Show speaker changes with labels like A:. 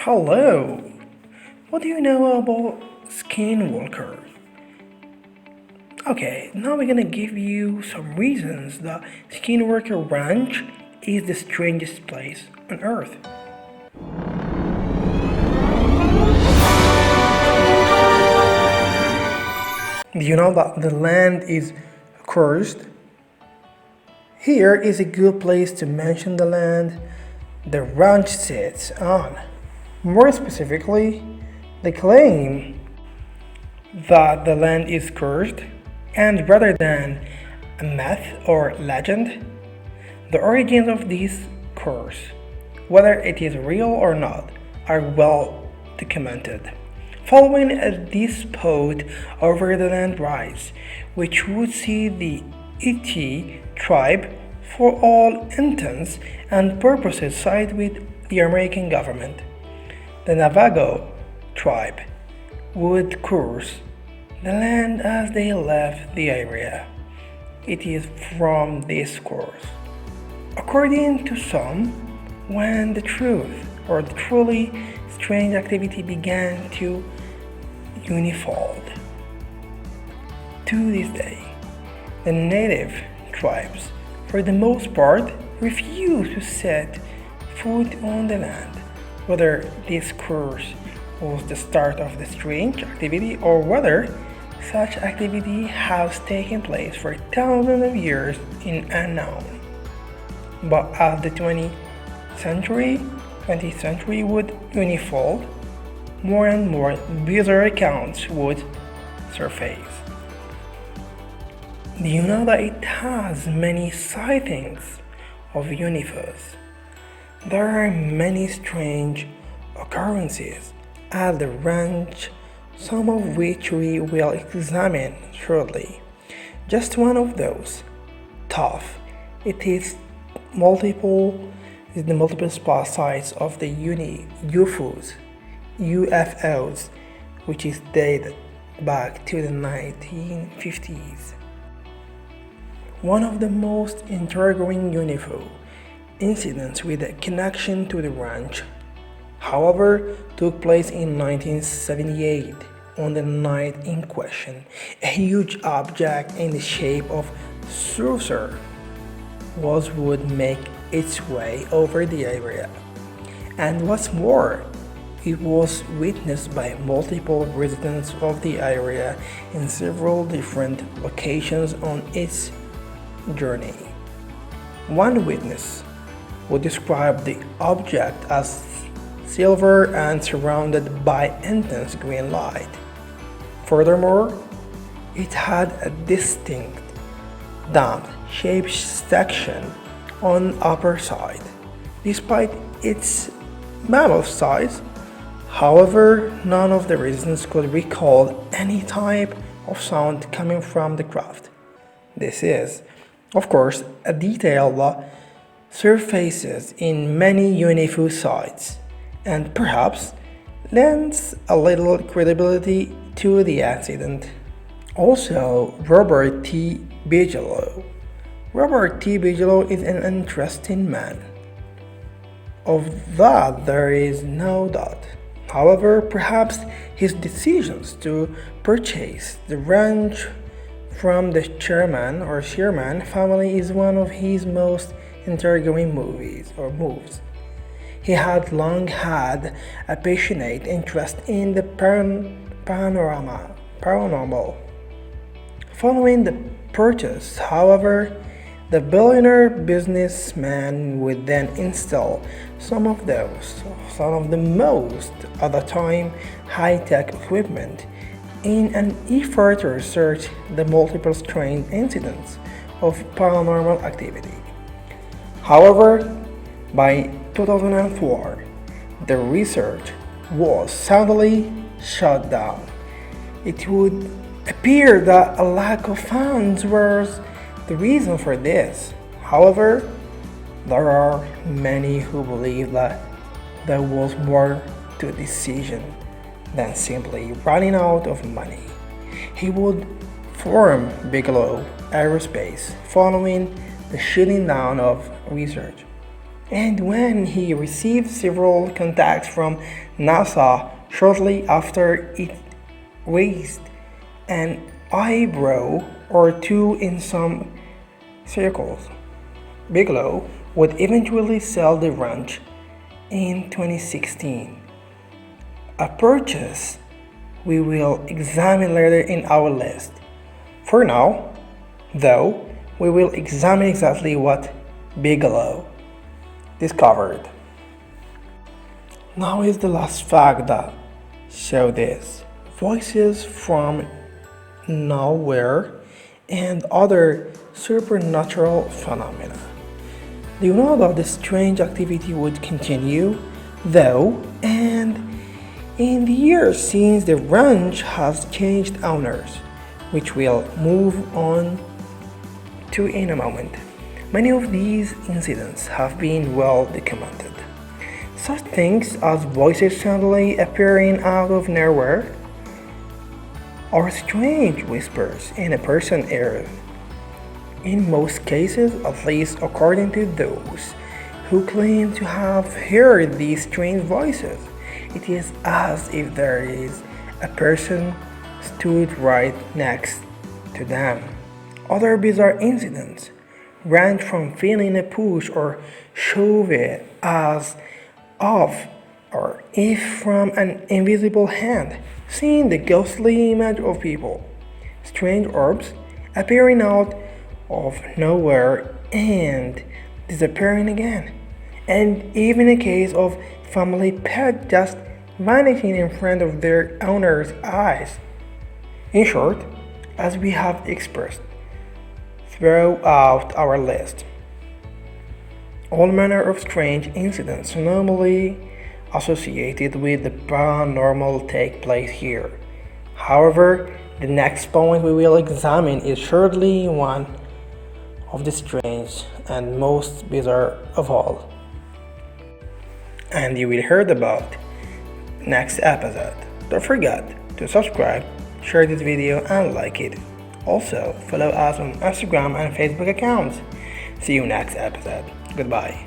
A: Hello! What do you know about Skinwalker? Okay, now we're gonna give you some reasons that Skinwalker Ranch is the strangest place on Earth. Do you know that the land is cursed? Here is a good place to mention the land the ranch sits on. More specifically, the claim that the land is cursed, and rather than a myth or legend, the origins of this curse, whether it is real or not, are well documented. Following a dispute over the land rights, which would see the Iti tribe, for all intents and purposes, side with the American government. The Navajo tribe would curse the land as they left the area. It is from this curse, according to some, when the truth or the truly strange activity began to unfold. To this day, the native tribes, for the most part, refuse to set foot on the land, whether this curse was the start of the strange activity or whether such activity has taken place for thousands of years in unknown. But as the 20th century would unfold, more and more bizarre accounts would surface. Do you know that it has many sightings of UFOs? There are many strange occurrences at the ranch, some of which we will examine shortly. Just one of those, tough. It is the multiple spot sites of the UFOs, which is dated back to the 1950s. One of the most intriguing UFO incidents with a connection to the ranch, however, took place in 1978. On the night in question, a huge object in the shape of saucer would make its way over the area. And what's more, it was witnessed by multiple residents of the area in several different locations on its journey. One witness would describe the object as silver and surrounded by intense green light. Furthermore, it had a distinct dome-shaped section on upper side. Despite its mammoth size, however, none of the residents could recall any type of sound coming from the craft. This is, of course, a detail that surfaces in many UFO sites and perhaps lends a little credibility to the accident. Also, Robert T. Bigelow. Robert T. Bigelow is an interesting man. Of that, there is no doubt. However, perhaps his decisions to purchase the ranch from the Sherman family is one of his most intriguing moves. He had long had a passionate interest in the paranormal. Following the purchase, however, the billionaire businessman would then install some of the most, at the time, high-tech equipment in an effort to research the multiple strange incidents of paranormal activity. However, by 2004, the research was suddenly shut down. It would appear that a lack of funds was the reason for this. However, there are many who believe that there was more to the decision than simply running out of money. He would form Bigelow Aerospace following the shutting down of research. And when he received several contacts from NASA shortly after, it raised an eyebrow or two in some circles. Bigelow would eventually sell the ranch in 2016, a purchase we will examine later in our list. For now, though, we will examine exactly what Bigelow discovered. Now is the last fact that show this. Voices from nowhere and other supernatural phenomena. Do you know that the strange activity would continue, though, and in the years since the ranch has changed owners, which we'll move on to in a moment. Many of these incidents have been well documented. Such things as voices suddenly appearing out of nowhere, or strange whispers in a person's ear. In most cases, at least according to those who claim to have heard these strange voices, it is as if there is a person stood right next to them. Other bizarre incidents range from feeling a push or shove as of or if from an invisible hand, seeing the ghostly image of people, strange orbs appearing out of nowhere and disappearing again, and even a case of family pet just vanishing in front of their owner's eyes. In short, as we have expressed throughout our list, all manner of strange incidents normally associated with the paranormal take place here. However, the next point we will examine is surely one of the strange and most bizarre of all, and you will hear about next episode. Don't forget to subscribe, share this video and like it. Also follow us on Instagram and Facebook accounts. See you next episode. Goodbye.